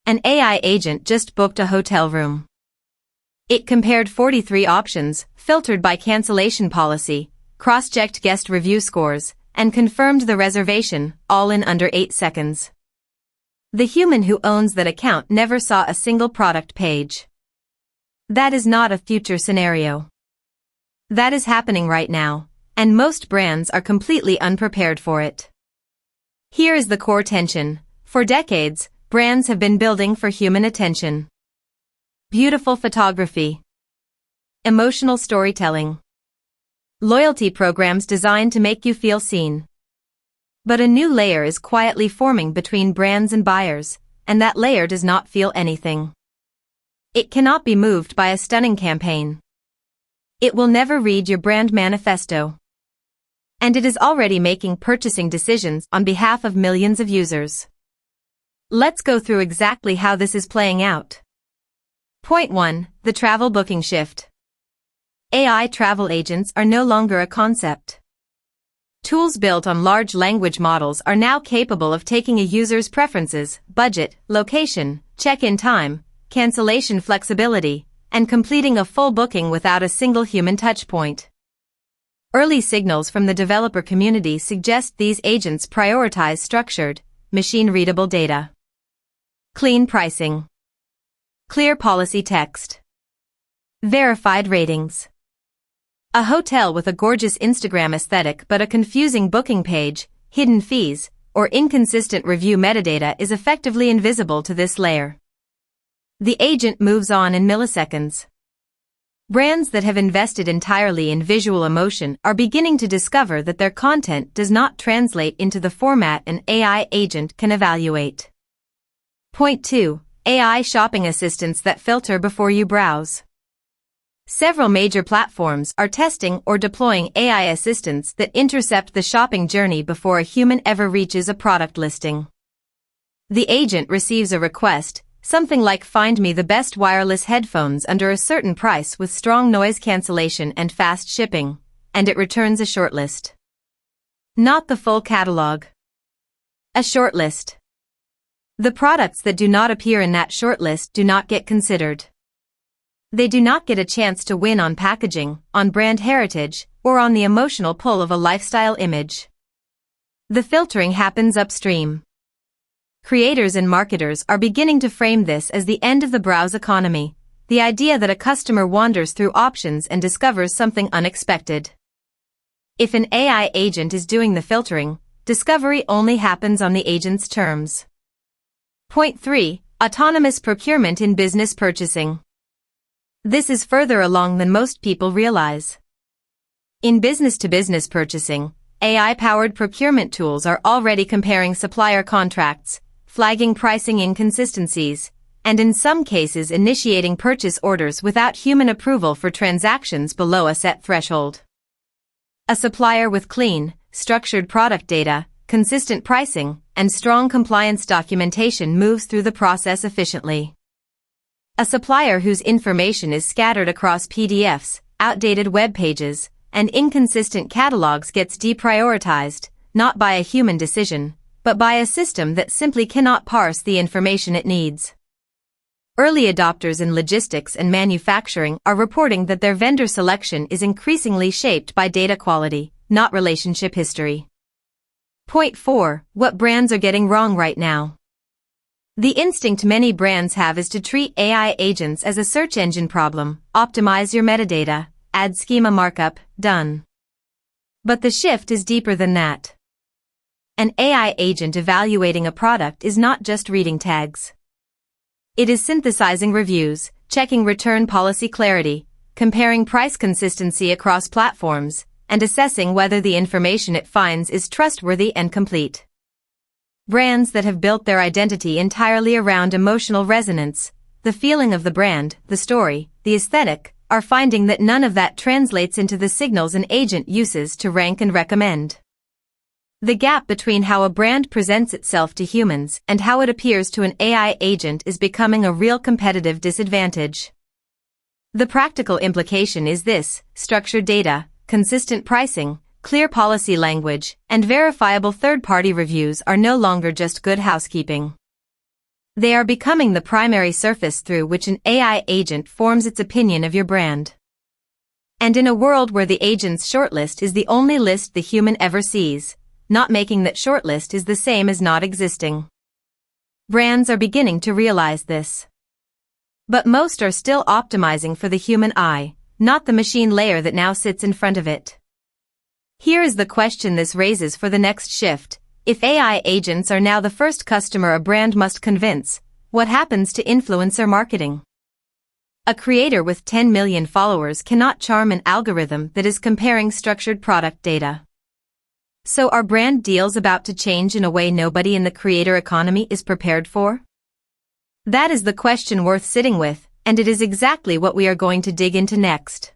An AI agent just booked a hotel room. It compared 43 options, filtered by cancellation policy, cross-checked guest review scores, and confirmed the reservation, all in under 8 seconds. The human who owns that account never saw a single product page. That is not a future scenario. That is happening right now, and most brands are completely unprepared for it. Here is the core tension. For decades, brands have been building for human attention. Beautiful photography. Emotional storytelling. Loyalty programs designed to make you feel seen. But a new layer is quietly forming between brands and buyers, and that layer does not feel anything. It cannot be moved by a stunning campaign. It will never read your brand manifesto. And it is already making purchasing decisions on behalf of millions of users. Let's go through exactly how this is playing out. Point 1. The travel booking shift. AI travel agents are no longer a concept. Tools built on large language models are now capable of taking a user's preferences, budget, location, check-in time, cancellation flexibility, and completing a full booking without a single human touchpoint. Early signals from the developer community suggest these agents prioritize structured, machine-readable data. Clean pricing. Clear policy text. Verified ratings. A hotel with a gorgeous Instagram aesthetic but a confusing booking page, hidden fees, or inconsistent review metadata is effectively invisible to this layer. The agent moves on in milliseconds. Brands that have invested entirely in visual emotion are beginning to discover that their content does not translate into the format an AI agent can evaluate. Point 2. AI shopping assistants that filter before you browse. Several major platforms are testing or deploying AI assistants that intercept the shopping journey before a human ever reaches a product listing. The agent receives a request, something like "Find me the best wireless headphones under a certain price with strong noise cancellation and fast shipping," and it returns a shortlist. Not the full catalog. A shortlist. The products that do not appear in that shortlist do not get considered. They do not get a chance to win on packaging, on brand heritage, or on the emotional pull of a lifestyle image. The filtering happens upstream. Creators and marketers are beginning to frame this as the end of the browse economy, the idea that a customer wanders through options and discovers something unexpected. If an AI agent is doing the filtering, discovery only happens on the agent's terms. Point 3. Autonomous procurement in business purchasing. This is further along than most people realize. In business-to-business purchasing, AI-powered procurement tools are already comparing supplier contracts, flagging pricing inconsistencies, and in some cases initiating purchase orders without human approval for transactions below a set threshold. A supplier with clean, structured product data, consistent pricing, and strong compliance documentation moves through the process efficiently. A supplier whose information is scattered across PDFs, outdated web pages, and inconsistent catalogs gets deprioritized, not by a human decision, but by a system that simply cannot parse the information it needs. Early adopters in logistics and manufacturing are reporting that their vendor selection is increasingly shaped by data quality, not relationship history. Point 4. What brands are getting wrong right now. The instinct many brands have is to treat AI agents as a search engine problem. Optimize your metadata, add schema markup, done. But the shift is deeper than that. An AI agent evaluating a product is not just reading tags. It is synthesizing reviews, checking return policy clarity, comparing price consistency across platforms, and assessing whether the information it finds is trustworthy and complete. Brands that have built their identity entirely around emotional resonance, the feeling of the brand, the story, the aesthetic, are finding that none of that translates into the signals an agent uses to rank and recommend. The gap between how a brand presents itself to humans and how it appears to an AI agent is becoming a real competitive disadvantage. The practical implication is this: structured data, consistent pricing, clear policy language, and verifiable third-party reviews are no longer just good housekeeping. They are becoming the primary surface through which an AI agent forms its opinion of your brand. And in a world where the agent's shortlist is the only list the human ever sees, not making that shortlist is the same as not existing. Brands are beginning to realize this. But most are still optimizing for the human eye, not the machine layer that now sits in front of it. Here is the question this raises for the next shift. If AI agents are now the first customer a brand must convince, what happens to influencer marketing? A creator with 10 million followers cannot charm an algorithm that is comparing structured product data. So are brand deals about to change in a way nobody in the creator economy is prepared for? That is the question worth sitting with, and it is exactly what we are going to dig into next.